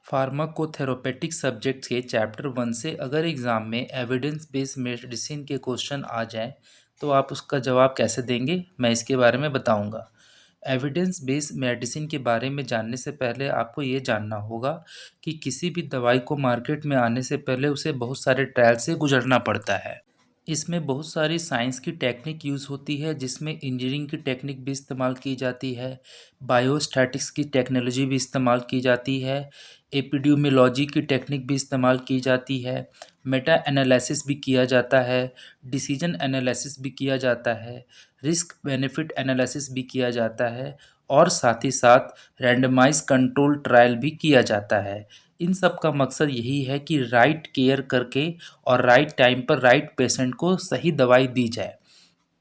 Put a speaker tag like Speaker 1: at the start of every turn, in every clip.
Speaker 1: फार्माकोथेरेपेटिक subject के chapter 1 से अगर एग्ज़ाम में एविडेंस बेस्ड मेडिसिन के क्वेश्चन आ जाएँ तो आप उसका जवाब कैसे देंगे, मैं इसके बारे में बताऊंगा। एविडेंस बेस्ड मेडिसिन के बारे में जानने से पहले आपको ये जानना होगा कि किसी भी दवाई को मार्केट में आने से पहले उसे बहुत सारे ट्रायल से गुजरना पड़ता है। इसमें बहुत सारी साइंस की टेक्निक यूज़ होती है, जिसमें इंजीनियरिंग की टेक्निक भी इस्तेमाल की जाती है, बायोस्टैटिक्स की टेक्नोलॉजी भी इस्तेमाल की जाती है, एपिड्यूमियोलॉजी की टेक्निक भी इस्तेमाल की जाती है, मेटा एनालिसिस भी किया जाता है, डिसीजन एनालिसिस भी किया जाता है, रिस्क बेनिफिट एनालिसिस भी किया जाता है और साथ ही साथ रैंडमाइज कंट्रोल ट्रायल भी किया जाता है। इन सब का मकसद यही है कि राइट केयर करके और राइट टाइम पर राइट पेशेंट को सही दवाई दी जाए।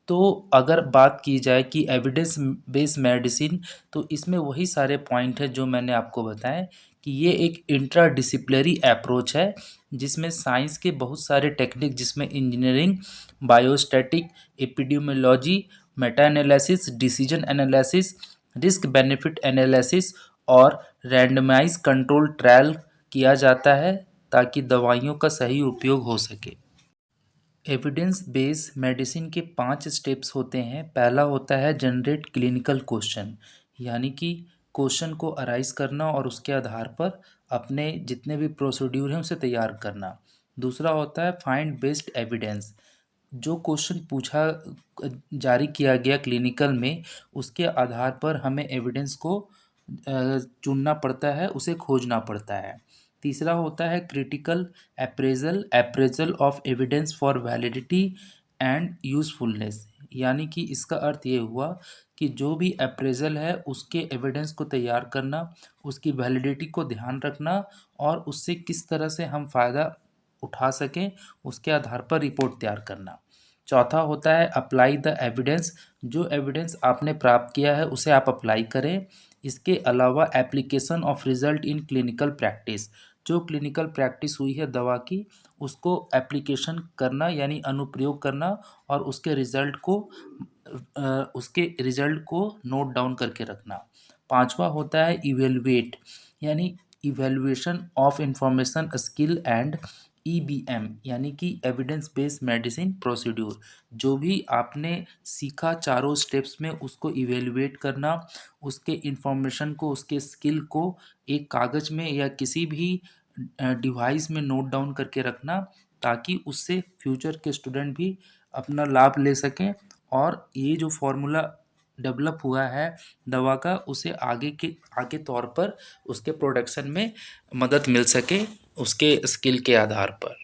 Speaker 1: तो अगर बात की जाए कि एविडेंस बेस्ड मेडिसिन, तो इसमें वही सारे पॉइंट हैं जो मैंने आपको बताएं कि ये एक इंट्राडिसिप्लिनरी अप्रोच है, जिसमें साइंस के बहुत सारे टेक्निक, जिसमें engineering, biostatic, epidemiology, Meta analysis, decision analysis, risk benefit analysis और रैंडमाइज कंट्रोल ट्रायल किया जाता है ताकि दवाइयों का सही उपयोग हो सके। एविडेंस बेस्ड मेडिसिन के 5 स्टेप्स होते हैं। पहला होता है जनरेट क्लिनिकल क्वेश्चन, यानी कि क्वेश्चन को अराइज करना और उसके आधार पर अपने जितने भी प्रोसीड्यूर हैं उसे तैयार करना। दूसरा होता है फाइंड बेस्ड एविडेंस, जो क्वेश्चन पूछा जारी किया गया क्लिनिकल में, उसके आधार पर हमें एविडेंस को चुनना पड़ता है, उसे खोजना पड़ता है। तीसरा होता है critical appraisal, appraisal of evidence for validity and usefulness, यानी कि इसका अर्थ ये हुआ कि जो भी अप्रेजल है उसके एविडेंस को तैयार करना, उसकी वैलिडिटी को ध्यान रखना और उससे किस तरह से हम फ़ायदा उठा सकें उसके आधार पर रिपोर्ट तैयार करना। चौथा होता है अप्लाई द एविडेंस, जो एविडेंस आपने प्राप्त किया है उसे आप अप्लाई करें। इसके अलावा application of result in clinical practice, जो क्लिनिकल प्रैक्टिस हुई है दवा की उसको एप्लीकेशन करना यानी अनुप्रयोग करना और उसके रिजल्ट को नोट डाउन करके रखना। पांचवा होता है इवेलुएट, यानी evaluation of information skill and EBM, यानी कि एविडेंस बेस्ड मेडिसिन प्रोसीड्यूर, जो भी आपने सीखा चारों स्टेप्स में उसको इवेलुएट करना, उसके इंफॉर्मेशन को, उसके स्किल को एक कागज़ में या किसी भी डिवाइस में नोट डाउन करके रखना, ताकि उससे फ्यूचर के स्टूडेंट भी अपना लाभ ले सकें और ये जो फॉर्मूला डेवलप हुआ है दवा का उसे आगे तौर पर उसके प्रोडक्शन में मदद मिल सके उसके स्किल के आधार पर।